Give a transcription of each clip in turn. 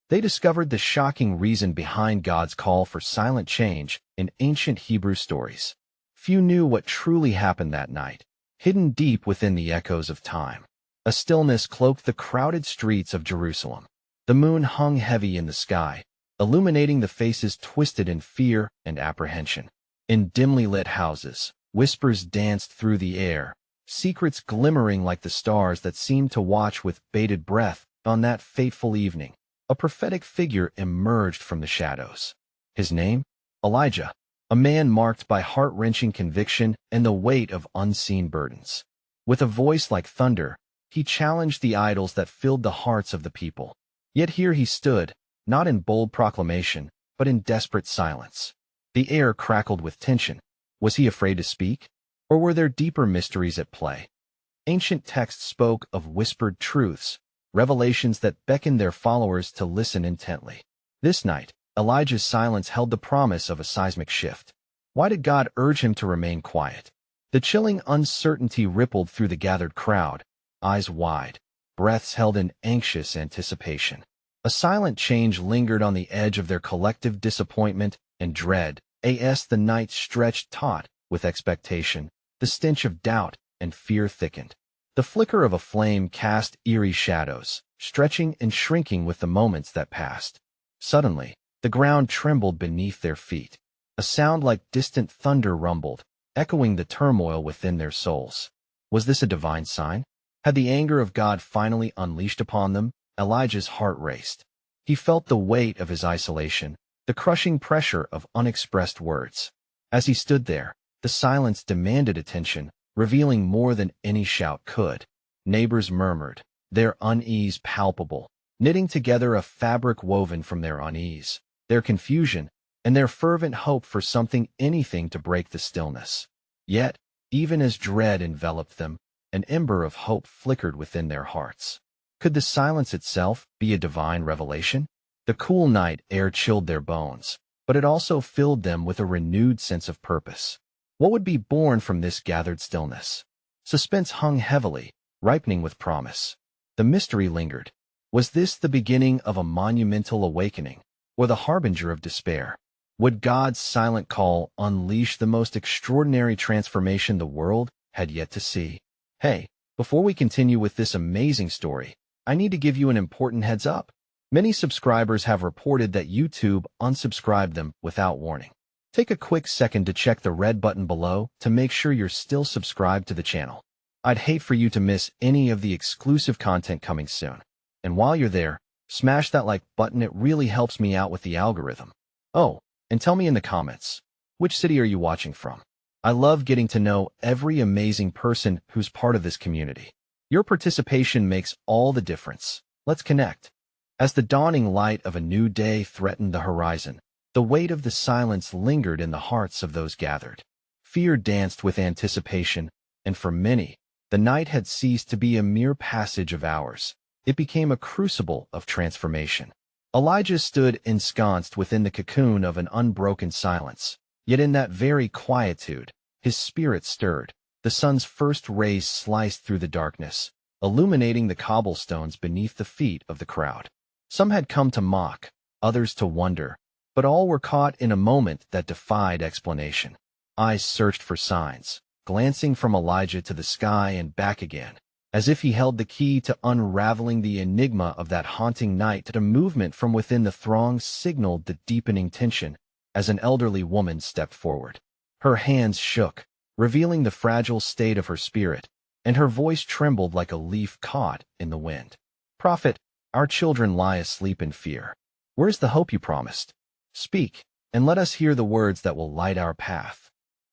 They discovered the shocking reason behind God's call for silent change in ancient Hebrew stories. Few knew what truly happened that night, hidden deep within the echoes of time. A stillness cloaked the crowded streets of Jerusalem. The moon hung heavy in the sky, illuminating the faces twisted in fear and apprehension. In dimly lit houses, whispers danced through the air, secrets glimmering like the stars that seemed to watch with bated breath on that fateful evening. A prophetic figure emerged from the shadows. His name? Elijah, a man marked by heart-wrenching conviction and the weight of unseen burdens. With a voice like thunder, he challenged the idols that filled the hearts of the people. Yet here he stood, not in bold proclamation, but in desperate silence. The air crackled with tension. Was he afraid to speak? Or were there deeper mysteries at play? Ancient texts spoke of whispered truths, revelations that beckoned their followers to listen intently. This night, Elijah's silence held the promise of a seismic shift. Why did God urge him to remain quiet? The chilling uncertainty rippled through the gathered crowd, eyes wide, breaths held in anxious anticipation. A silent change lingered on the edge of their collective disappointment and dread. As the night stretched taut with expectation, the stench of doubt and fear thickened. The flicker of a flame cast eerie shadows, stretching and shrinking with the moments that passed. Suddenly, the ground trembled beneath their feet. A sound like distant thunder rumbled, echoing the turmoil within their souls. Was this a divine sign? Had the anger of God finally unleashed upon them? Elijah's heart raced. He felt the weight of his isolation, the crushing pressure of unexpressed words. As he stood there, the silence demanded attention, revealing more than any shout could. Neighbors murmured, their unease palpable, knitting together a fabric woven from their unease, their confusion, and their fervent hope for anything to break the stillness. Yet, even as dread enveloped them, an ember of hope flickered within their hearts. Could the silence itself be a divine revelation? The cool night air chilled their bones, but it also filled them with a renewed sense of purpose. What would be born from this gathered stillness? Suspense hung heavily, ripening with promise. The mystery lingered. Was this the beginning of a monumental awakening, or the harbinger of despair? Would God's silent call unleash the most extraordinary transformation the world had yet to see? Hey, before we continue with this amazing story, I need to give you an important heads up. Many subscribers have reported that YouTube unsubscribed them without warning. Take a quick second to check the red button below to make sure you're still subscribed to the channel. I'd hate for you to miss any of the exclusive content coming soon. And while you're there, smash that like button. It really helps me out with the algorithm. Oh, and tell me in the comments, which city are you watching from? I love getting to know every amazing person who's part of this community. Your participation makes all the difference. Let's connect. As the dawning light of a new day threatened the horizon, the weight of the silence lingered in the hearts of those gathered. Fear danced with anticipation, and for many, the night had ceased to be a mere passage of hours. It became a crucible of transformation. Elijah stood ensconced within the cocoon of an unbroken silence, yet in that very quietude, his spirit stirred. The sun's first rays sliced through the darkness, illuminating the cobblestones beneath the feet of the crowd. Some had come to mock, others to wonder, but all were caught in a moment that defied explanation. Eyes searched for signs, glancing from Elijah to the sky and back again, as if he held the key to unraveling the enigma of that haunting night. A movement from within the throng signaled the deepening tension as an elderly woman stepped forward. Her hands shook, revealing the fragile state of her spirit, and her voice trembled like a leaf caught in the wind. "Prophet, our children lie asleep in fear. Where's the hope you promised? Speak, and let us hear the words that will light our path."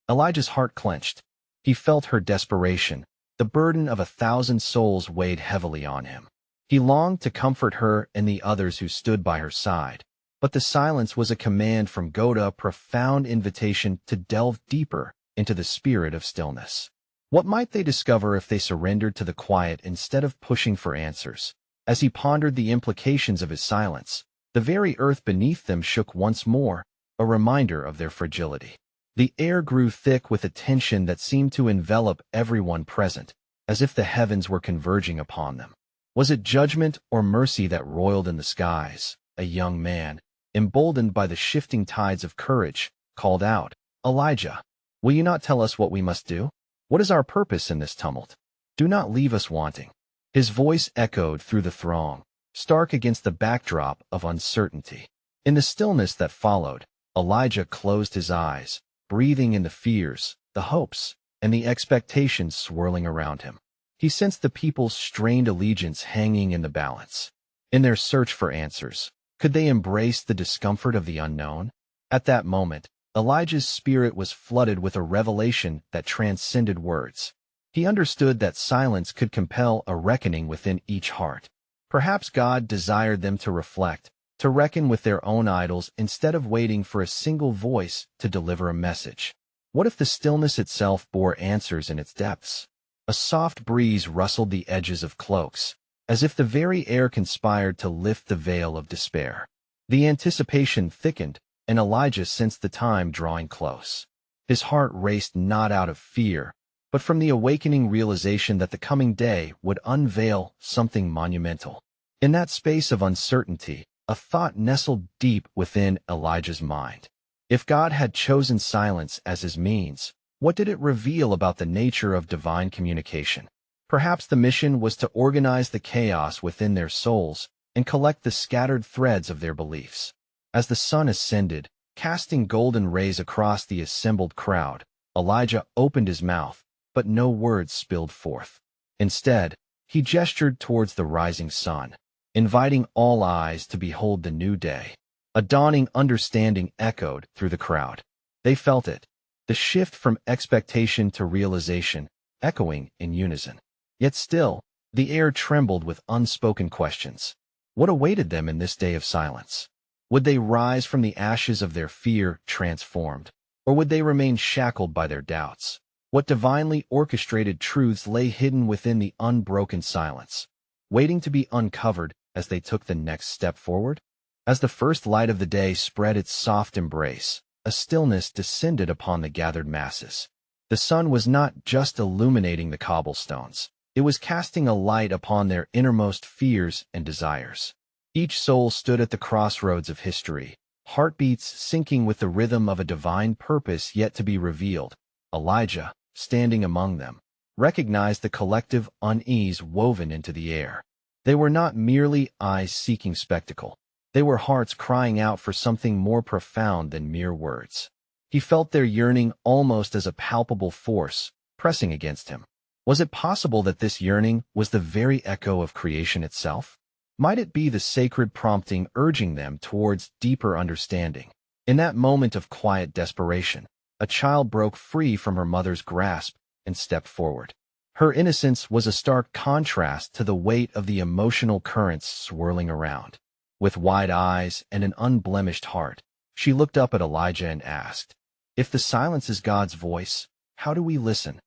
Elijah's heart clenched. He felt her desperation. The burden of 1,000 souls weighed heavily on him. He longed to comfort her and the others who stood by her side, but the silence was a command from God, a profound invitation to delve deeper into the spirit of stillness. What might they discover if they surrendered to the quiet instead of pushing for answers? As he pondered the implications of his silence, the very earth beneath them shook once more, a reminder of their fragility. The air grew thick with a tension that seemed to envelop everyone present, as if the heavens were converging upon them. Was it judgment or mercy that roiled in the skies? a young man, emboldened by the shifting tides of courage, called out, "Elijah, will you not tell us what we must do? What is our purpose in this tumult? Do not leave us wanting." His voice echoed through the throng, stark against the backdrop of uncertainty. In the stillness that followed, Elijah closed his eyes, breathing in the fears, the hopes, and the expectations swirling around him. He sensed the people's strained allegiance hanging in the balance. In their search for answers, could they embrace the discomfort of the unknown? At that moment, Elijah's spirit was flooded with a revelation that transcended words. He understood that silence could compel a reckoning within each heart. Perhaps God desired them to reflect, to reckon with their own idols instead of waiting for a single voice to deliver a message. What if the stillness itself bore answers in its depths? A soft breeze rustled the edges of cloaks, as if the very air conspired to lift the veil of despair. The anticipation thickened, and Elijah sensed the time drawing close. His heart raced not out of fear, but from the awakening realization that the coming day would unveil something monumental. In that space of uncertainty, a thought nestled deep within Elijah's mind. If God had chosen silence as his means, what did it reveal about the nature of divine communication? Perhaps the mission was to organize the chaos within their souls and collect the scattered threads of their beliefs. As the sun ascended, casting golden rays across the assembled crowd, Elijah opened his mouth, but no words spilled forth. Instead, he gestured towards the rising sun, inviting all eyes to behold the new day. A dawning understanding echoed through the crowd. They felt it, the shift from expectation to realization, echoing in unison. Yet still, the air trembled with unspoken questions. What awaited them in this day of silence? Would they rise from the ashes of their fear transformed, or would they remain shackled by their doubts? What divinely orchestrated truths lay hidden within the unbroken silence, waiting to be uncovered as they took the next step forward? As the first light of the day spread its soft embrace, a stillness descended upon the gathered masses. The sun was not just illuminating the cobblestones, it was casting a light upon their innermost fears and desires. Each soul stood at the crossroads of history, heartbeats syncing with the rhythm of a divine purpose yet to be revealed. Elijah, standing among them, recognized the collective unease woven into the air. They were not merely eyes-seeking spectacle. They were hearts crying out for something more profound than mere words. He felt their yearning almost as a palpable force, pressing against him. Was it possible that this yearning was the very echo of creation itself? Might it be the sacred prompting urging them towards deeper understanding? In that moment of quiet desperation, a child broke free from her mother's grasp and stepped forward. Her innocence was a stark contrast to the weight of the emotional currents swirling around. With wide eyes and an unblemished heart, she looked up at Elijah and asked, "If the silence is God's voice, how do we listen?"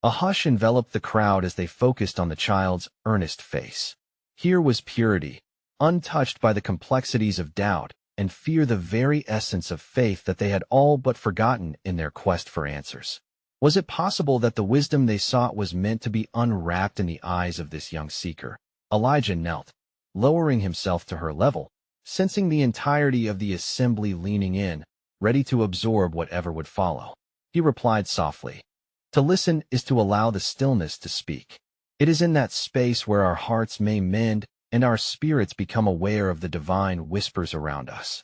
A hush enveloped the crowd as they focused on the child's earnest face. Here was purity, untouched by the complexities of doubt and fear, the very essence of faith that they had all but forgotten in their quest for answers. Was it possible that the wisdom they sought was meant to be unwrapped in the eyes of this young seeker? Elijah knelt, lowering himself to her level, sensing the entirety of the assembly leaning in, ready to absorb whatever would follow. He replied softly, "To listen is to allow the stillness to speak. It is in that space where our hearts may mend and our spirits become aware of the divine whispers around us."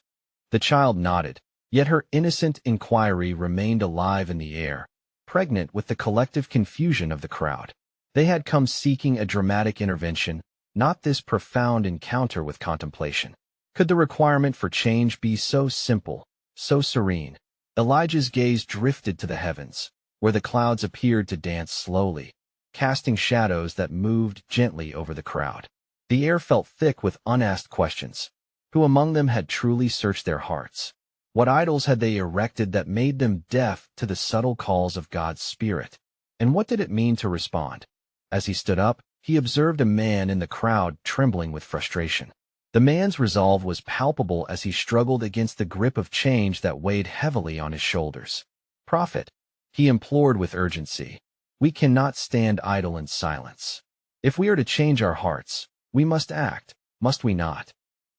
The child nodded, yet her innocent inquiry remained alive in the air, pregnant with the collective confusion of the crowd. They had come seeking a dramatic intervention, not this profound encounter with contemplation. Could the requirement for change be so simple, so serene? Elijah's gaze drifted to the heavens, where the clouds appeared to dance slowly, casting shadows that moved gently over the crowd. The air felt thick with unasked questions. Who among them had truly searched their hearts? What idols had they erected that made them deaf to the subtle calls of God's Spirit? And what did it mean to respond? As he stood up, he observed a man in the crowd trembling with frustration. The man's resolve was palpable as he struggled against the grip of change that weighed heavily on his shoulders. "Prophet," he implored with urgency, "we cannot stand idle in silence. If we are to change our hearts, we must act, must we not?"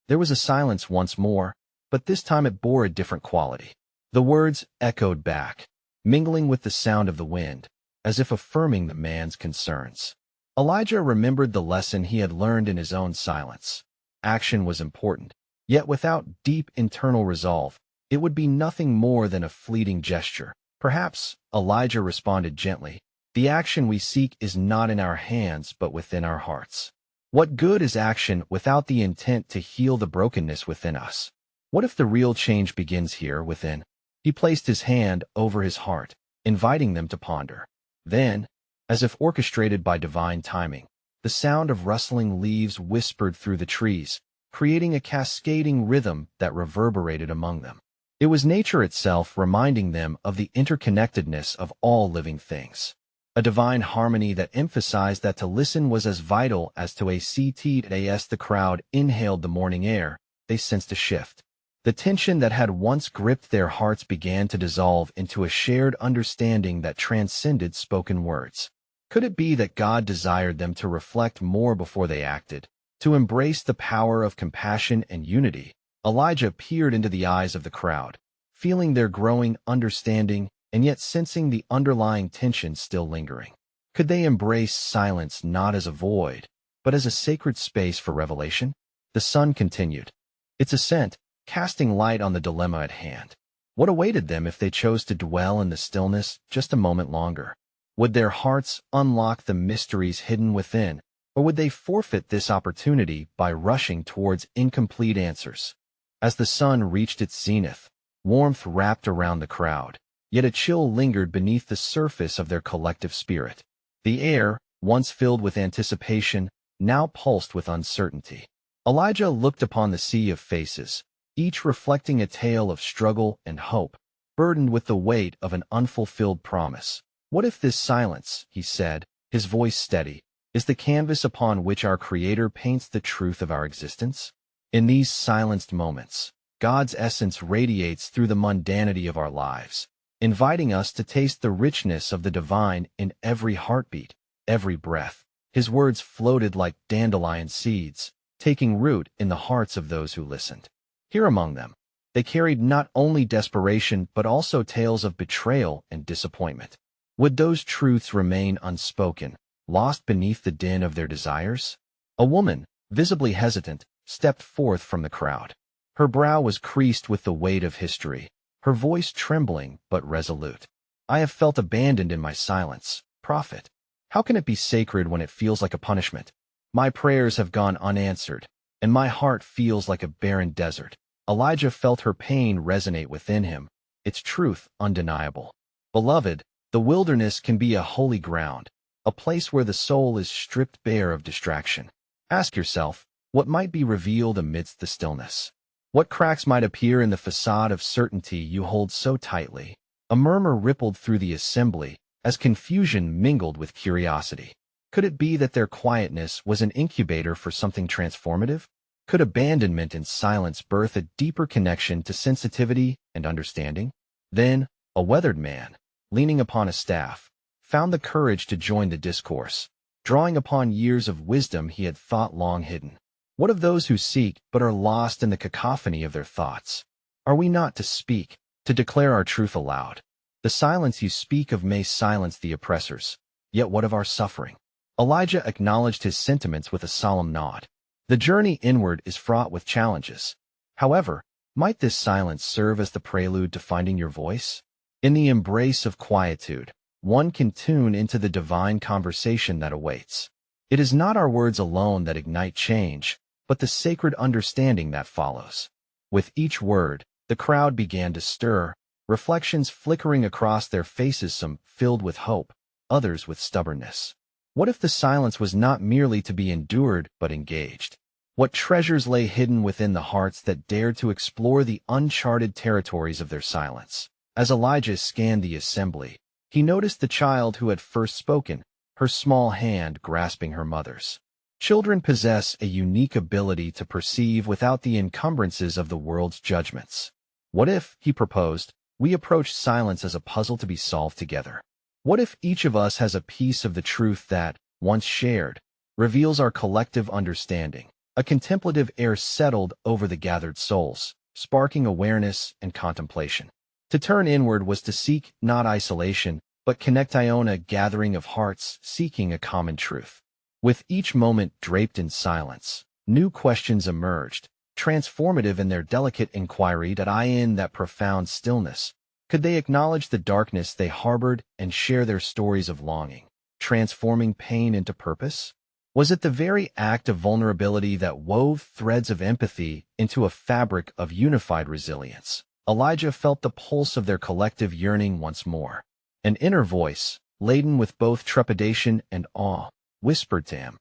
There was a silence once more, but this time it bore a different quality. The words echoed back, mingling with the sound of the wind, as if affirming the man's concerns. Elijah remembered the lesson he had learned in his own silence. Action was important, yet without deep internal resolve, it would be nothing more than a fleeting gesture. Perhaps, Elijah responded gently, the action we seek is not in our hands but within our hearts. What good is action without the intent to heal the brokenness within us? What if the real change begins here within? He placed his hand over his heart, inviting them to ponder. Then, as if orchestrated by divine timing, the sound of rustling leaves whispered through the trees, creating a cascading rhythm that reverberated among them. It was nature itself reminding them of the interconnectedness of all living things. A divine harmony that emphasized that to listen was as vital as to as the crowd inhaled the morning air, they sensed a shift. The tension that had once gripped their hearts began to dissolve into a shared understanding that transcended spoken words. Could it be that God desired them to reflect more before they acted, to embrace the power of compassion and unity? Elijah peered into the eyes of the crowd, feeling their growing understanding and yet sensing the underlying tension still lingering. Could they embrace silence not as a void, but as a sacred space for revelation? The sun continued its ascent, casting light on the dilemma at hand. What awaited them if they chose to dwell in the stillness just a moment longer? Would their hearts unlock the mysteries hidden within, or would they forfeit this opportunity by rushing towards incomplete answers? As the sun reached its zenith, warmth wrapped around the crowd, yet a chill lingered beneath the surface of their collective spirit. The air, once filled with anticipation, now pulsed with uncertainty. Elijah looked upon the sea of faces, each reflecting a tale of struggle and hope, burdened with the weight of an unfulfilled promise. What if this silence, he said, his voice steady, is the canvas upon which our Creator paints the truth of our existence? In these silenced moments, God's essence radiates through the mundanity of our lives, inviting us to taste the richness of the divine in every heartbeat, every breath. His words floated like dandelion seeds, taking root in the hearts of those who listened. Here among them, they carried not only desperation but also tales of betrayal and disappointment. Would those truths remain unspoken, lost beneath the din of their desires? A woman, visibly hesitant, stepped forth from the crowd. Her brow was creased with the weight of history, her voice trembling but resolute. I have felt abandoned in my silence, prophet. How can it be sacred when it feels like a punishment? My prayers have gone unanswered, and my heart feels like a barren desert. Elijah felt her pain resonate within him, its truth undeniable. Beloved, the wilderness can be a holy ground, a place where the soul is stripped bare of distraction. Ask yourself, what might be revealed amidst the stillness? What cracks might appear in the facade of certainty you hold so tightly? A murmur rippled through the assembly as confusion mingled with curiosity. Could it be that their quietness was an incubator for something transformative? Could abandonment and silence birth a deeper connection to sensitivity and understanding? Then, a weathered man, leaning upon a staff, found the courage to join the discourse, drawing upon years of wisdom he had thought long hidden. What of those who seek but are lost in the cacophony of their thoughts? Are we not to speak, to declare our truth aloud? The silence you speak of may silence the oppressors, yet what of our suffering? Elijah acknowledged his sentiments with a solemn nod. The journey inward is fraught with challenges. However, might this silence serve as the prelude to finding your voice? In the embrace of quietude, one can tune into the divine conversation that awaits. It is not our words alone that ignite change, but the sacred understanding that follows. With each word, the crowd began to stir, reflections flickering across their faces, some filled with hope, others with stubbornness. What if the silence was not merely to be endured but engaged? What treasures lay hidden within the hearts that dared to explore the uncharted territories of their silence? As Elijah scanned the assembly, he noticed the child who had first spoken, her small hand grasping her mother's. Children possess a unique ability to perceive without the encumbrances of the world's judgments. What if, he proposed, we approach silence as a puzzle to be solved together? What if each of us has a piece of the truth that, once shared, reveals our collective understanding? A contemplative air settled over the gathered souls, sparking awareness and contemplation. To turn inward was to seek not isolation, but connection, a gathering of hearts seeking a common truth. With each moment draped in silence, new questions emerged, transformative in their delicate inquiry in that profound stillness. Could they acknowledge the darkness they harbored and share their stories of longing, transforming pain into purpose? Was it the very act of vulnerability that wove threads of empathy into a fabric of unified resilience? Elijah felt the pulse of their collective yearning once more. An inner voice, laden with both trepidation and awe, whispered to him,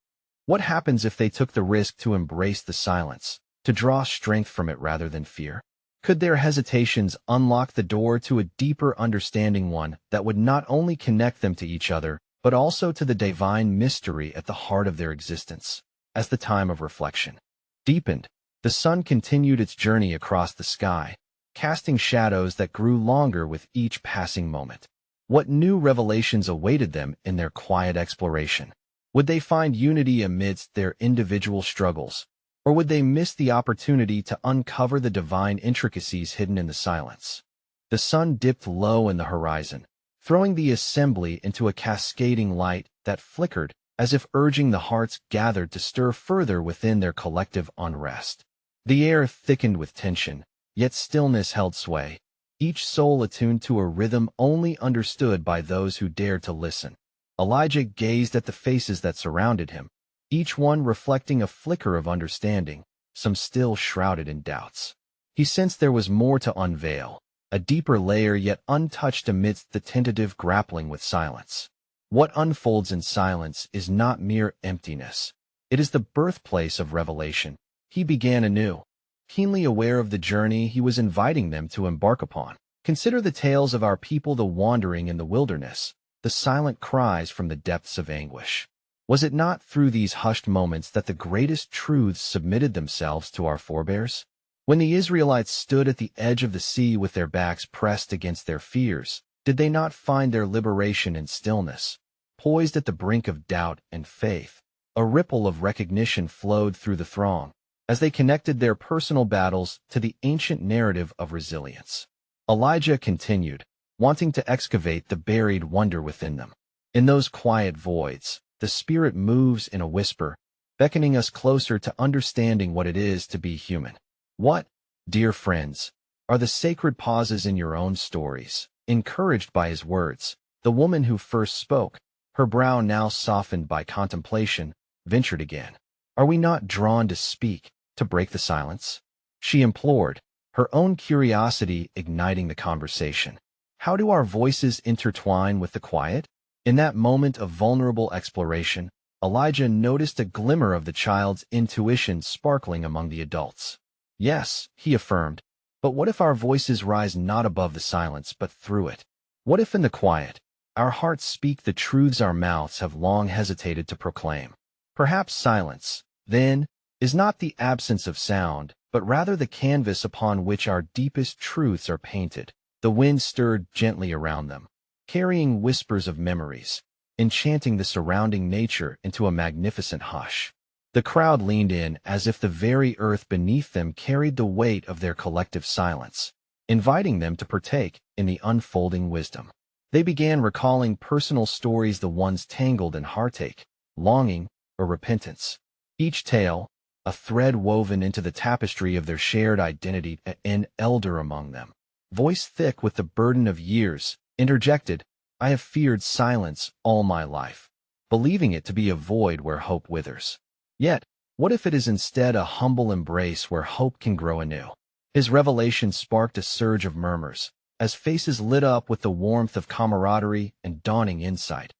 "What happens if they took the risk to embrace the silence, to draw strength from it rather than fear? Could their hesitations unlock the door to a deeper understanding, one that would not only connect them to each other, but also to the divine mystery at the heart of their existence?" As the time of reflection deepened, the sun continued its journey across the sky, casting shadows that grew longer with each passing moment. What new revelations awaited them in their quiet exploration? Would they find unity amidst their individual struggles, or would they miss the opportunity to uncover the divine intricacies hidden in the silence? The sun dipped low in the horizon, throwing the assembly into a cascading light that flickered, as if urging the hearts gathered to stir further within their collective unrest. The air thickened with tension, yet stillness held sway, each soul attuned to a rhythm only understood by those who dared to listen. Elijah gazed at the faces that surrounded him, each one reflecting a flicker of understanding, some still shrouded in doubts. He sensed there was more to unveil, a deeper layer yet untouched amidst the tentative grappling with silence. What unfolds in silence is not mere emptiness. It is the birthplace of revelation. He began anew, keenly aware of the journey he was inviting them to embark upon. Consider the tales of our people, the wandering in the wilderness, the silent cries from the depths of anguish. Was it not through these hushed moments that the greatest truths submitted themselves to our forebears? When the Israelites stood at the edge of the sea with their backs pressed against their fears, did they not find their liberation in stillness? Poised at the brink of doubt and faith, a ripple of recognition flowed through the throng, as they connected their personal battles to the ancient narrative of resilience. Elijah continued, wanting to excavate the buried wonder within them. In those quiet voids, the Spirit moves in a whisper, beckoning us closer to understanding what it is to be human. What, dear friends, are the sacred pauses in your own stories? Encouraged by his words, the woman who first spoke, her brow now softened by contemplation, ventured again. "Are we not drawn to speak, to break the silence?" she implored, her own curiosity igniting the conversation. How do our voices intertwine with the quiet? In that moment of vulnerable exploration, Elijah noticed a glimmer of the child's intuition sparkling among the adults. "Yes," he affirmed, "but what if our voices rise not above the silence but through it? What if in the quiet, our hearts speak the truths our mouths have long hesitated to proclaim? Perhaps silence, then, is not the absence of sound, but rather the canvas upon which our deepest truths are painted." The wind stirred gently around them, carrying whispers of memories, enchanting the surrounding nature into a magnificent hush. The crowd leaned in as if the very earth beneath them carried the weight of their collective silence, inviting them to partake in the unfolding wisdom. They began recalling personal stories, the ones tangled in heartache, longing, or repentance. Each tale, a thread woven into the tapestry of their shared identity. An elder among them, voice thick with the burden of years, interjected, "I have feared silence all my life, believing it to be a void where hope withers. Yet, what if it is instead a humble embrace where hope can grow anew?" His revelation sparked a surge of murmurs, as faces lit up with the warmth of camaraderie and dawning insight.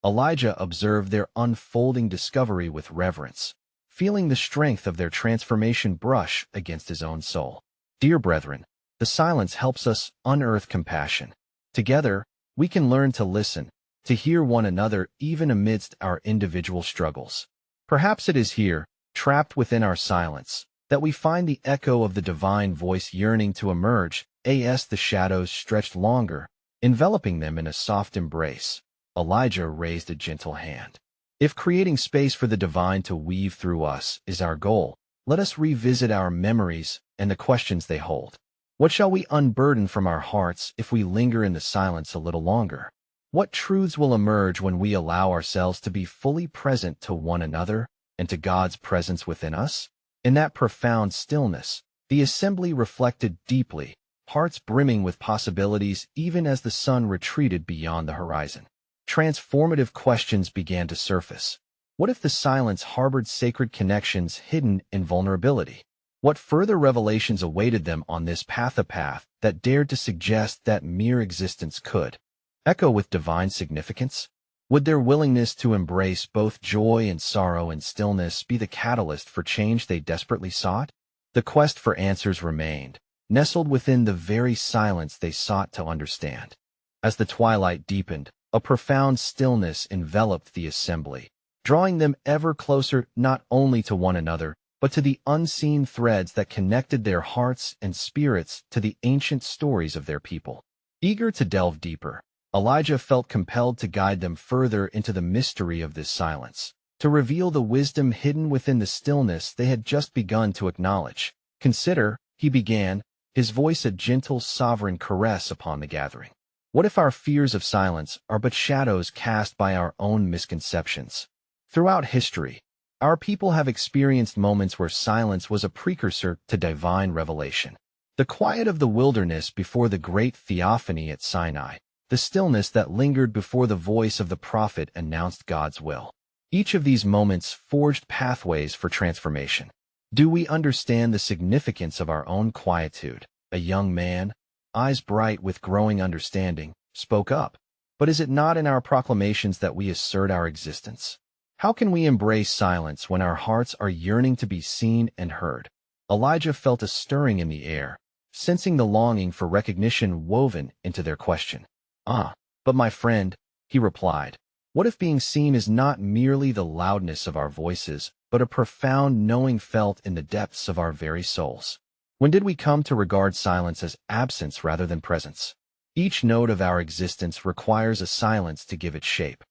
Elijah observed their unfolding discovery with reverence, feeling the strength of their transformation brush against his own soul. Dear brethren, the silence helps us unearth compassion. Together, we can learn to listen, to hear one another even amidst our individual struggles. Perhaps it is here, trapped within our silence, that we find the echo of the divine voice yearning to emerge, as the shadows stretched longer, enveloping them in a soft embrace. Elijah raised a gentle hand. If creating space for the divine to weave through us is our goal, let us revisit our memories and the questions they hold. What shall we unburden from our hearts if we linger in the silence a little longer? What truths will emerge when we allow ourselves to be fully present to one another and to God's presence within us? In that profound stillness, the assembly reflected deeply, hearts brimming with possibilities even as the sun retreated beyond the horizon. Transformative questions began to surface. What if the silence harbored sacred connections hidden in vulnerability? What further revelations awaited them on this path, a path that dared to suggest that mere existence could echo with divine significance? Would their willingness to embrace both joy and sorrow and stillness be the catalyst for change they desperately sought? The quest for answers remained, nestled within the very silence they sought to understand. As the twilight deepened, a profound stillness enveloped the assembly, drawing them ever closer not only to one another, but to the unseen threads that connected their hearts and spirits to the ancient stories of their people. Eager to delve deeper, Elijah felt compelled to guide them further into the mystery of this silence, to reveal the wisdom hidden within the stillness they had just begun to acknowledge. Consider, he began, his voice a gentle, sovereign caress upon the gathering. What if our fears of silence are but shadows cast by our own misconceptions? Throughout history, our people have experienced moments where silence was a precursor to divine revelation. The quiet of the wilderness before the great theophany at Sinai, the stillness that lingered before the voice of the prophet announced God's will. Each of these moments forged pathways for transformation. Do we understand the significance of our own quietude? A young man, eyes bright with growing understanding, spoke up. But is it not in our proclamations that we assert our existence? How can we embrace silence when our hearts are yearning to be seen and heard? Elijah felt a stirring in the air, sensing the longing for recognition woven into their question. But my friend, he replied, what if being seen is not merely the loudness of our voices, but a profound knowing felt in the depths of our very souls? When did we come to regard silence as absence rather than presence? Each note of our existence requires a silence to give it shape.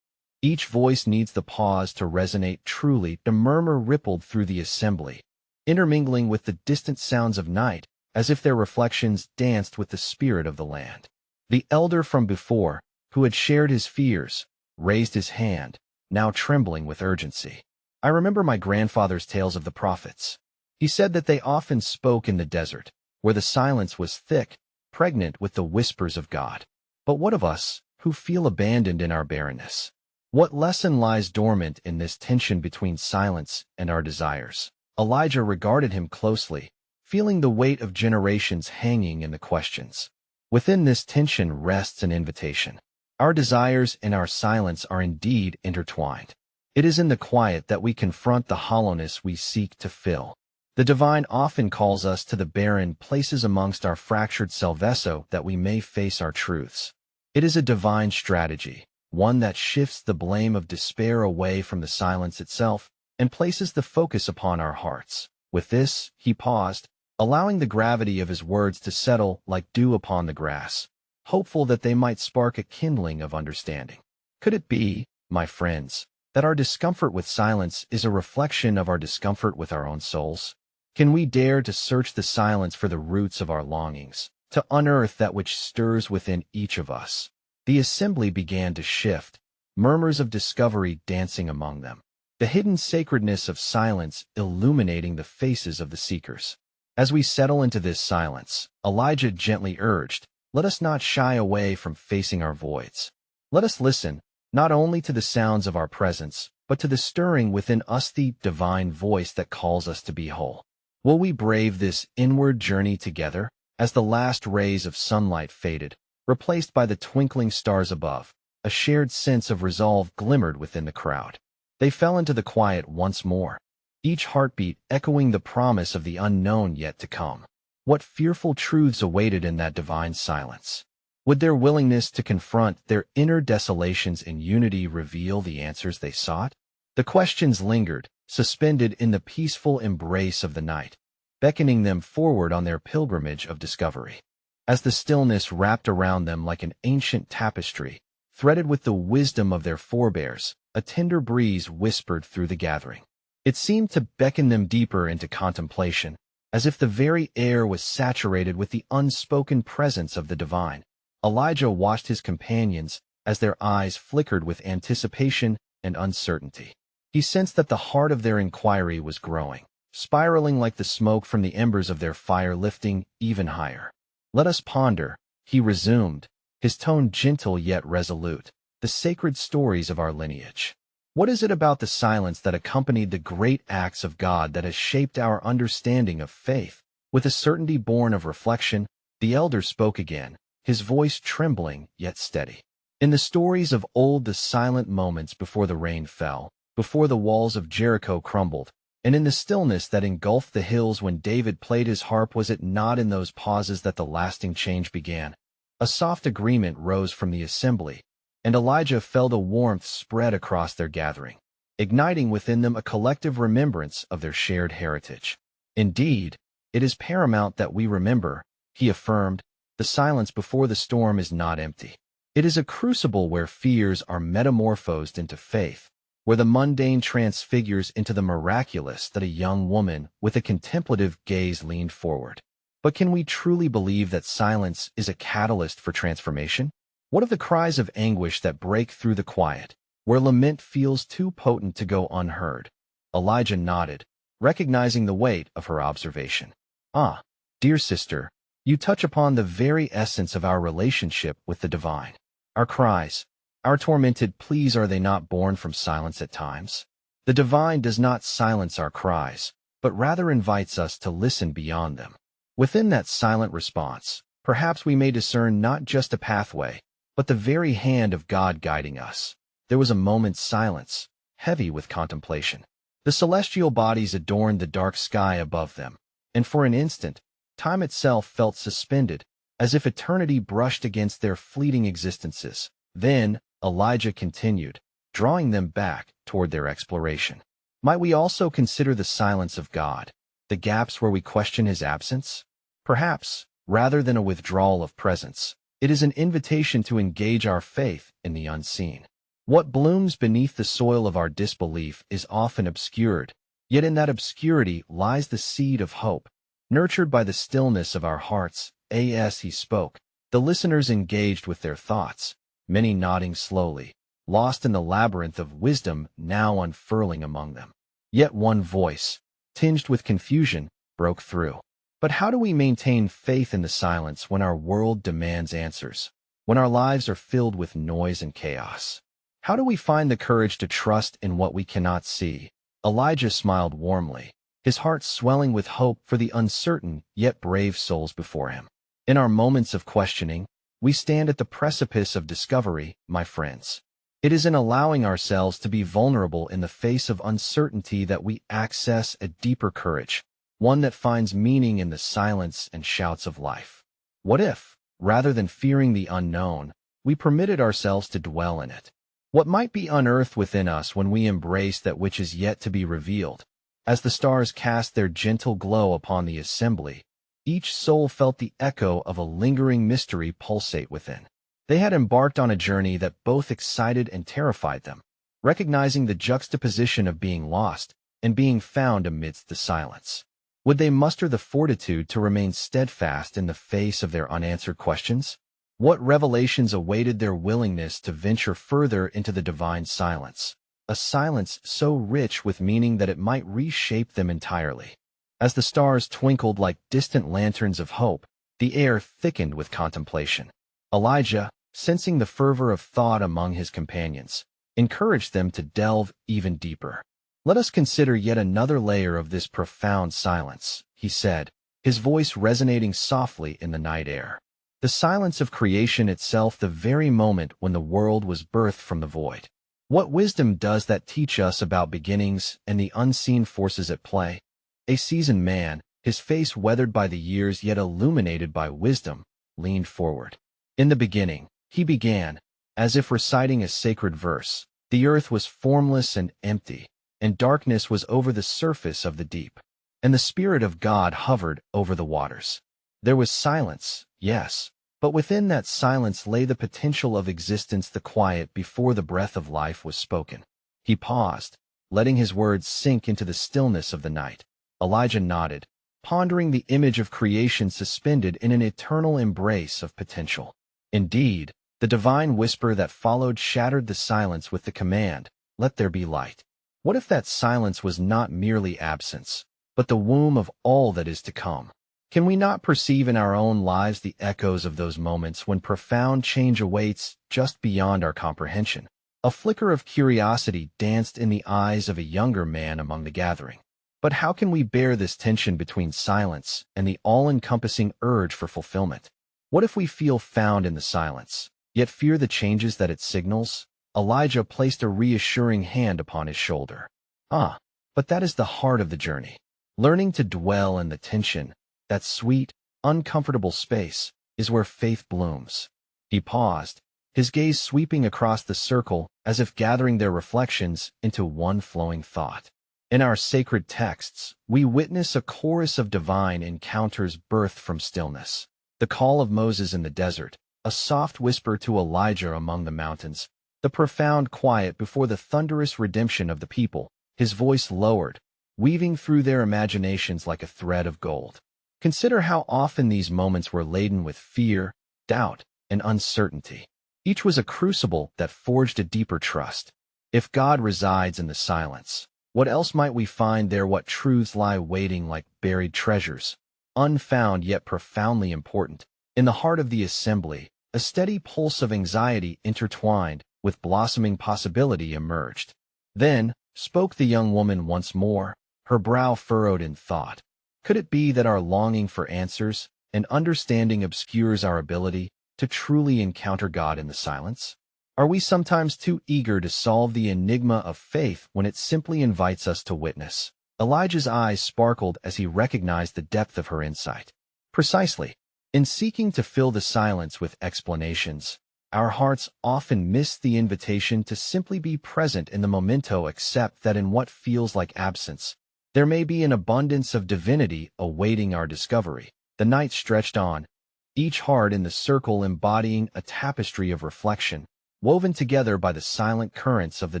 Each voice needs the pause to resonate truly. The murmur rippled through the assembly, intermingling with the distant sounds of night, as if their reflections danced with the spirit of the land. The elder from before, who had shared his fears, raised his hand, now trembling with urgency. I remember my grandfather's tales of the prophets. He said that they often spoke in the desert, where the silence was thick, pregnant with the whispers of God. But what of us, who feel abandoned in our barrenness? What lesson lies dormant in this tension between silence and our desires? Elijah regarded him closely, feeling the weight of generations hanging in the questions. Within this tension rests an invitation. Our desires and our silence are indeed intertwined. It is in the quiet that we confront the hollowness we seek to fill. The divine often calls us to the barren places amongst our fractured selveso that we may face our truths. It is a divine strategy, one that shifts the blame of despair away from the silence itself and places the focus upon our hearts. With this, he paused, allowing the gravity of his words to settle like dew upon the grass, hopeful that they might spark a kindling of understanding. Could it be, my friends, that our discomfort with silence is a reflection of our discomfort with our own souls? Can we dare to search the silence for the roots of our longings, to unearth that which stirs within each of us? The assembly began to shift, murmurs of discovery dancing among them, the hidden sacredness of silence illuminating the faces of the seekers. As we settle into this silence, Elijah gently urged, let us not shy away from facing our voids. Let us listen, not only to the sounds of our presence, but to the stirring within us, the divine voice that calls us to be whole. Will we brave this inward journey together? As the last rays of sunlight faded, replaced by the twinkling stars above, a shared sense of resolve glimmered within the crowd. They fell into the quiet once more, each heartbeat echoing the promise of the unknown yet to come. What fearful truths awaited in that divine silence? Would their willingness to confront their inner desolations in unity reveal the answers they sought? The questions lingered, suspended in the peaceful embrace of the night, beckoning them forward on their pilgrimage of discovery. As the stillness wrapped around them like an ancient tapestry, threaded with the wisdom of their forebears, a tender breeze whispered through the gathering. It seemed to beckon them deeper into contemplation, as if the very air was saturated with the unspoken presence of the divine. Elijah watched his companions as their eyes flickered with anticipation and uncertainty. He sensed that the heart of their inquiry was growing, spiraling like the smoke from the embers of their fire lifting even higher. "Let us ponder," he resumed, his tone gentle yet resolute, "the sacred stories of our lineage. What is it about the silence that accompanied the great acts of God that has shaped our understanding of faith?" With a certainty born of reflection, the elder spoke again, his voice trembling yet steady. "In the stories of old, the silent moments before the rain fell, before the walls of Jericho crumbled, and in the stillness that engulfed the hills when David played his harp, was it not in those pauses that the lasting change began?" A soft agreement rose from the assembly, and Elijah felt a warmth spread across their gathering, igniting within them a collective remembrance of their shared heritage. "Indeed, it is paramount that we remember," he affirmed. "The silence before the storm is not empty. It is a crucible where fears are metamorphosed into faith, where the mundane transfigures into the miraculous." That a young woman with a contemplative gaze leaned forward. "But can we truly believe that silence is a catalyst for transformation? What of the cries of anguish that break through the quiet, where lament feels too potent to go unheard?" Elijah nodded, recognizing the weight of her observation. "Ah, dear sister, you touch upon the very essence of our relationship with the divine. Our cries, our tormented pleas, are they not born from silence at times? The divine does not silence our cries, but rather invites us to listen beyond them. Within that silent response, perhaps we may discern not just a pathway, but the very hand of God guiding us." There was a moment's silence, heavy with contemplation. The celestial bodies adorned the dark sky above them, and for an instant, time itself felt suspended, as if eternity brushed against their fleeting existences. Then, Elijah continued, drawing them back toward their exploration. "Might we also consider the silence of God, the gaps where we question his absence? Perhaps, rather than a withdrawal of presence, it is an invitation to engage our faith in the unseen. What blooms beneath the soil of our disbelief is often obscured, yet in that obscurity lies the seed of hope, nurtured by the stillness of our hearts." As he spoke, the listeners engaged with their thoughts, many nodding slowly, lost in the labyrinth of wisdom now unfurling among them. Yet one voice, tinged with confusion, broke through. "But how do we maintain faith in the silence when our world demands answers, when our lives are filled with noise and chaos? How do we find the courage to trust in what we cannot see?" Elijah smiled warmly, his heart swelling with hope for the uncertain yet brave souls before him. "In our moments of questioning, we stand at the precipice of discovery, my friends. It is in allowing ourselves to be vulnerable in the face of uncertainty that we access a deeper courage, one that finds meaning in the silence and shouts of life. What if, rather than fearing the unknown, we permitted ourselves to dwell in it? What might be unearthed within us when we embrace that which is yet to be revealed?" As the stars cast their gentle glow upon the assembly, each soul felt the echo of a lingering mystery pulsate within. They had embarked on a journey that both excited and terrified them, recognizing the juxtaposition of being lost and being found amidst the silence. Would they muster the fortitude to remain steadfast in the face of their unanswered questions? What revelations awaited their willingness to venture further into the divine silence, a silence so rich with meaning that it might reshape them entirely? As the stars twinkled like distant lanterns of hope, the air thickened with contemplation. Elijah, sensing the fervor of thought among his companions, encouraged them to delve even deeper. "Let us consider yet another layer of this profound silence," he said, his voice resonating softly in the night air. "The silence of creation itself, the very moment when the world was birthed from the void. What wisdom does that teach us about beginnings and the unseen forces at play?" A seasoned man, his face weathered by the years yet illuminated by wisdom, leaned forward. "In the beginning," he began, as if reciting a sacred verse, "the earth was formless and empty, and darkness was over the surface of the deep, and the Spirit of God hovered over the waters. There was silence, yes, but within that silence lay the potential of existence, the quiet before the breath of life was spoken." He paused, letting his words sink into the stillness of the night. Elijah nodded, pondering the image of creation suspended in an eternal embrace of potential. Indeed, the divine whisper that followed shattered the silence with the command, "Let there be light." What if that silence was not merely absence, but the womb of all that is to come? Can we not perceive in our own lives the echoes of those moments when profound change awaits just beyond our comprehension? A flicker of curiosity danced in the eyes of a younger man among the gathering. But how can we bear this tension between silence and the all-encompassing urge for fulfillment? What if we feel found in the silence, yet fear the changes that it signals? Elijah placed a reassuring hand upon his shoulder. But that is the heart of the journey. Learning to dwell in the tension, that sweet, uncomfortable space, is where faith blooms. He paused, his gaze sweeping across the circle as if gathering their reflections into one flowing thought. In our sacred texts, we witness a chorus of divine encounters birthed from stillness. The call of Moses in the desert, a soft whisper to Elijah among the mountains, the profound quiet before the thunderous redemption of the people, his voice lowered, weaving through their imaginations like a thread of gold. Consider how often these moments were laden with fear, doubt, and uncertainty. Each was a crucible that forged a deeper trust. If God resides in the silence, what else might we find there? What truths lie waiting like buried treasures, unfound yet profoundly important? In the heart of the assembly, a steady pulse of anxiety intertwined with blossoming possibility emerged. Then spoke the young woman once more, her brow furrowed in thought. Could it be that our longing for answers and understanding obscures our ability to truly encounter God in the silence? Are we sometimes too eager to solve the enigma of faith when it simply invites us to witness? Elijah's eyes sparkled as he recognized the depth of her insight. Precisely. In seeking to fill the silence with explanations, our hearts often miss the invitation to simply be present in the momento, accept that in what feels like absence, there may be an abundance of divinity awaiting our discovery. The night stretched on, each heart in the circle embodying a tapestry of reflection, woven together by the silent currents of the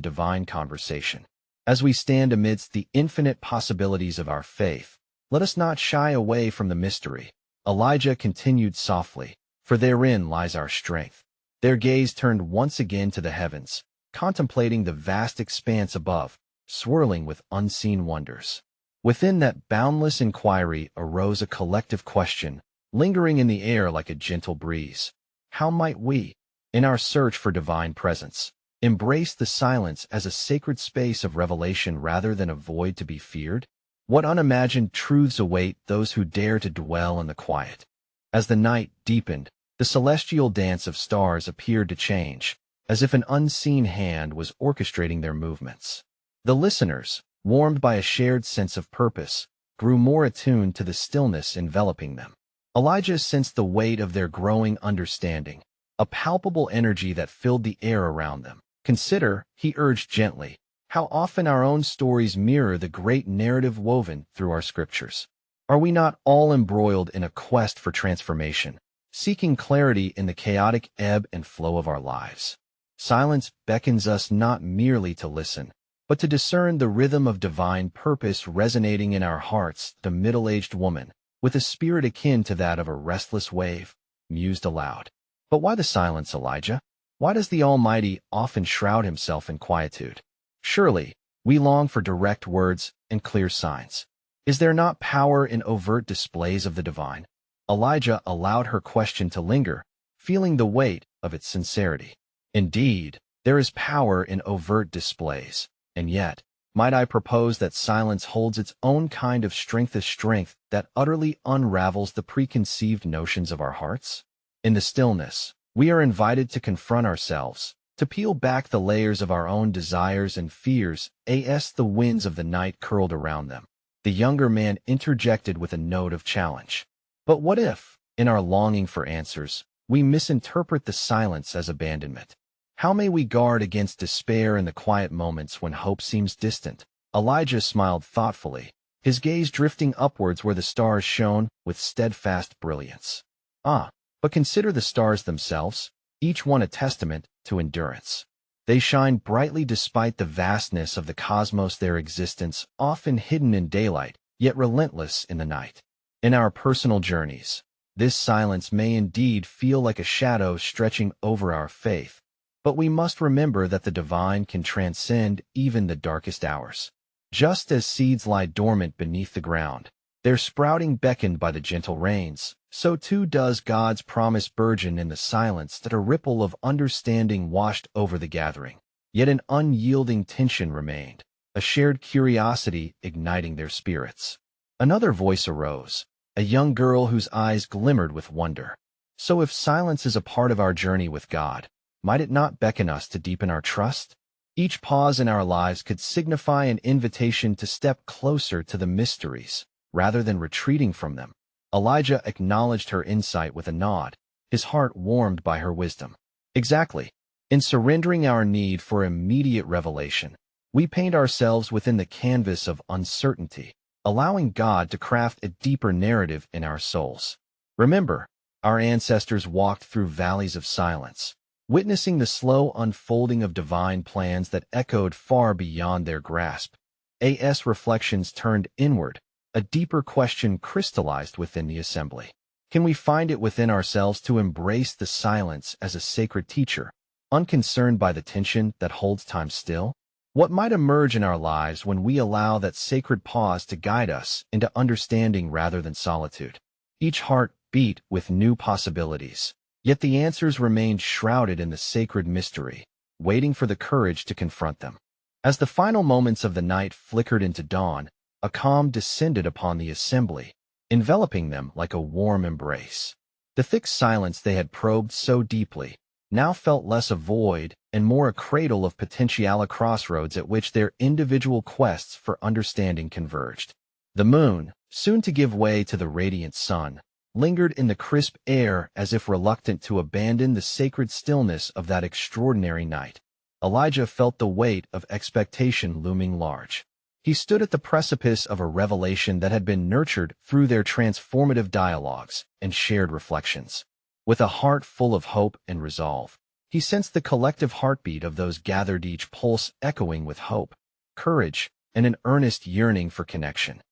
divine conversation. As we stand amidst the infinite possibilities of our faith, let us not shy away from the mystery. Elijah continued softly, "For therein lies our strength." Their gaze turned once again to the heavens, contemplating the vast expanse above, swirling with unseen wonders. Within that boundless inquiry arose a collective question, lingering in the air like a gentle breeze. How might we, in our search for divine presence, embrace the silence as a sacred space of revelation rather than a void to be feared? What unimagined truths await those who dare to dwell in the quiet? As the night deepened, the celestial dance of stars appeared to change, as if an unseen hand was orchestrating their movements. The listeners, warmed by a shared sense of purpose, grew more attuned to the stillness enveloping them. Elijah sensed the weight of their growing understanding, a palpable energy that filled the air around them. Consider, he urged gently, how often our own stories mirror the great narrative woven through our scriptures. Are we not all embroiled in a quest for transformation, seeking clarity in the chaotic ebb and flow of our lives? Silence beckons us not merely to listen, but to discern the rhythm of divine purpose resonating in our hearts. The middle-aged woman, with a spirit akin to that of a restless wave, mused aloud. But why the silence, Elijah? Why does the Almighty often shroud himself in quietude? Surely, we long for direct words and clear signs. Is there not power in overt displays of the divine? Elijah allowed her question to linger, feeling the weight of its sincerity. Indeed, there is power in overt displays, and yet, might I propose that silence holds its own kind of strength, a strength that utterly unravels the preconceived notions of our hearts? In the stillness, we are invited to confront ourselves, to peel back the layers of our own desires and fears, as the winds of the night curled around them. The younger man interjected with a note of challenge. But what if, in our longing for answers, we misinterpret the silence as abandonment? How may we guard against despair in the quiet moments when hope seems distant? Elijah smiled thoughtfully, his gaze drifting upwards where the stars shone with steadfast brilliance. But consider the stars themselves, each one a testament to endurance. They shine brightly despite the vastness of the cosmos, their existence often hidden in daylight, yet relentless in the night. In our personal journeys, this silence may indeed feel like a shadow stretching over our faith, but we must remember that the divine can transcend even the darkest hours. Just as seeds lie dormant beneath the ground, their sprouting beckoned by the gentle rains, so too does God's promise burgeon in the silence that a ripple of understanding washed over the gathering. Yet an unyielding tension remained, a shared curiosity igniting their spirits. Another voice arose, a young girl whose eyes glimmered with wonder. So if silence is a part of our journey with God, might it not beckon us to deepen our trust? Each pause in our lives could signify an invitation to step closer to the mysteries, rather than retreating from them. Elijah acknowledged her insight with a nod, his heart warmed by her wisdom. Exactly. In surrendering our need for immediate revelation, we paint ourselves within the canvas of uncertainty, allowing God to craft a deeper narrative in our souls. Remember, our ancestors walked through valleys of silence, witnessing the slow unfolding of divine plans that echoed far beyond their grasp. As reflections turned inward, a deeper question crystallized within the assembly. Can we find it within ourselves to embrace the silence as a sacred teacher, unconcerned by the tension that holds time still? What might emerge in our lives when we allow that sacred pause to guide us into understanding rather than solitude? Each heart beat with new possibilities, yet the answers remained shrouded in the sacred mystery, waiting for the courage to confront them. As the final moments of the night flickered into dawn, a calm descended upon the assembly, enveloping them like a warm embrace. The thick silence they had probed so deeply now felt less a void and more a cradle of potential, a crossroads at which their individual quests for understanding converged. The moon, soon to give way to the radiant sun, lingered in the crisp air as if reluctant to abandon the sacred stillness of that extraordinary night. Elijah felt the weight of expectation looming large. He stood at the precipice of a revelation that had been nurtured through their transformative dialogues and shared reflections. With a heart full of hope and resolve, he sensed the collective heartbeat of those gathered, each pulse echoing with hope, courage, and an earnest yearning for connection.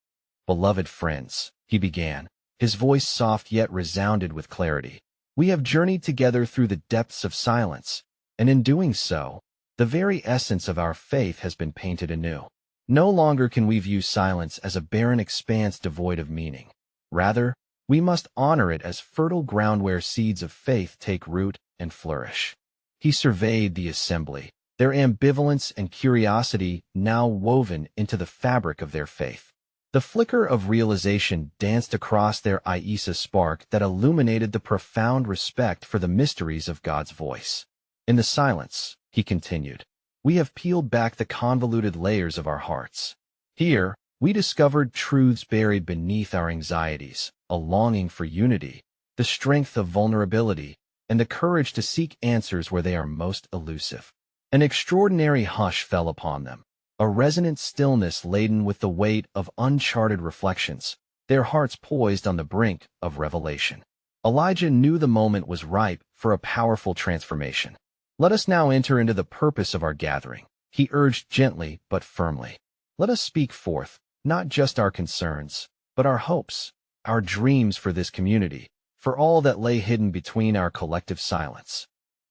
"Beloved friends," he began, his voice soft yet resounded with clarity, "we have journeyed together through the depths of silence, and in doing so, the very essence of our faith has been painted anew. No longer can we view silence as a barren expanse devoid of meaning. Rather, we must honor it as fertile ground where seeds of faith take root and flourish." He surveyed the assembly, their ambivalence and curiosity now woven into the fabric of their faith. The flicker of realization danced across their eyes, a spark that illuminated the profound respect for the mysteries of God's voice. In the silence, he continued, we have peeled back the convoluted layers of our hearts. Here, we discovered truths buried beneath our anxieties, a longing for unity, the strength of vulnerability, and the courage to seek answers where they are most elusive. An extraordinary hush fell upon them, a resonant stillness laden with the weight of uncharted reflections, their hearts poised on the brink of revelation. Elijah knew the moment was ripe for a powerful transformation. "Let us now enter into the purpose of our gathering," he urged gently but firmly. "Let us speak forth, not just our concerns, but our hopes, our dreams for this community, for all that lay hidden between our collective silence."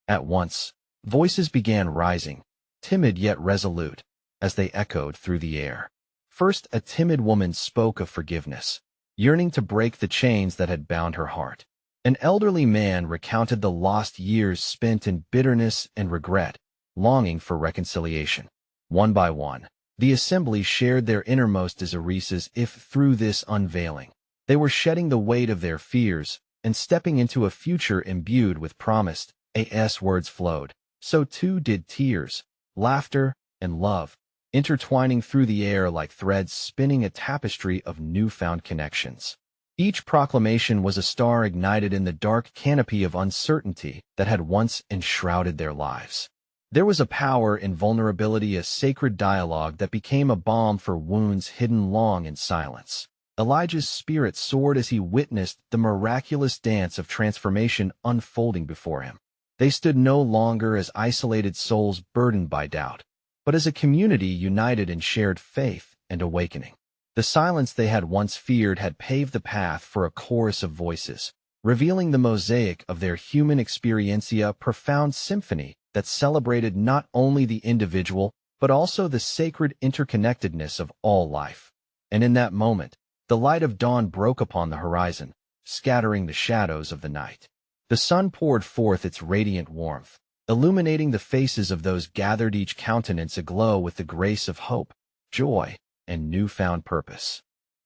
At once, voices began rising, timid yet resolute, as they echoed through the air. First, a timid woman spoke of forgiveness, yearning to break the chains that had bound her heart. An elderly man recounted the lost years spent in bitterness and regret, longing for reconciliation. One by one, the assembly shared their innermost desires as if through this unveiling, they were shedding the weight of their fears and stepping into a future imbued with promise. As words flowed, so too did tears, laughter, and love, intertwining through the air like threads spinning a tapestry of newfound connections. Each proclamation was a star ignited in the dark canopy of uncertainty that had once enshrouded their lives. There was a power in vulnerability, a sacred dialogue that became a balm for wounds hidden long in silence. Elijah's spirit soared as he witnessed the miraculous dance of transformation unfolding before him. They stood no longer as isolated souls burdened by doubt, but as a community united in shared faith and awakening. The silence they had once feared had paved the path for a chorus of voices, revealing the mosaic of their human experientia, profound symphony that celebrated not only the individual, but also the sacred interconnectedness of all life. And in that moment, the light of dawn broke upon the horizon, scattering the shadows of the night. The sun poured forth its radiant warmth, illuminating the faces of those gathered, each countenance aglow with the grace of hope, joy, and newfound purpose.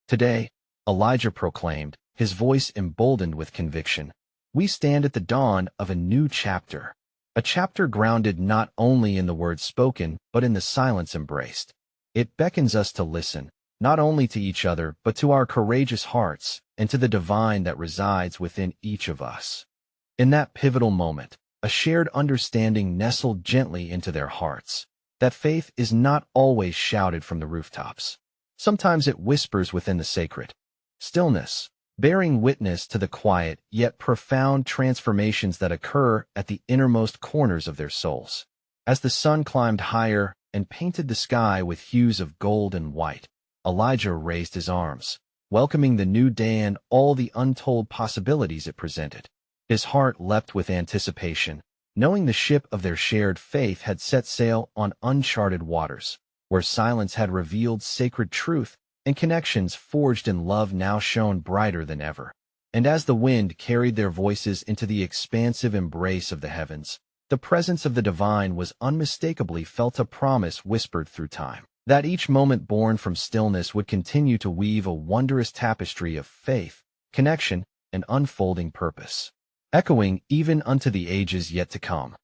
Today, Elijah proclaimed, his voice emboldened with conviction, "We stand at the dawn of a new chapter, a chapter grounded not only in the words spoken, but in the silence embraced. It beckons us to listen, not only to each other, but to our courageous hearts and to the divine that resides within each of us." In that pivotal moment, a shared understanding nestled gently into their hearts, that faith is not always shouted from the rooftops. Sometimes it whispers within the sacred stillness, bearing witness to the quiet yet profound transformations that occur at the innermost corners of their souls. As the sun climbed higher and painted the sky with hues of gold and white, Elijah raised his arms, welcoming the new day and all the untold possibilities it presented. His heart leapt with anticipation, knowing the ship of their shared faith had set sail on uncharted waters, where silence had revealed sacred truth and connections forged in love now shone brighter than ever. And as the wind carried their voices into the expansive embrace of the heavens, the presence of the divine was unmistakably felt, a promise whispered through time, that each moment born from stillness would continue to weave a wondrous tapestry of faith, connection, and unfolding purpose, echoing even unto the ages yet to come.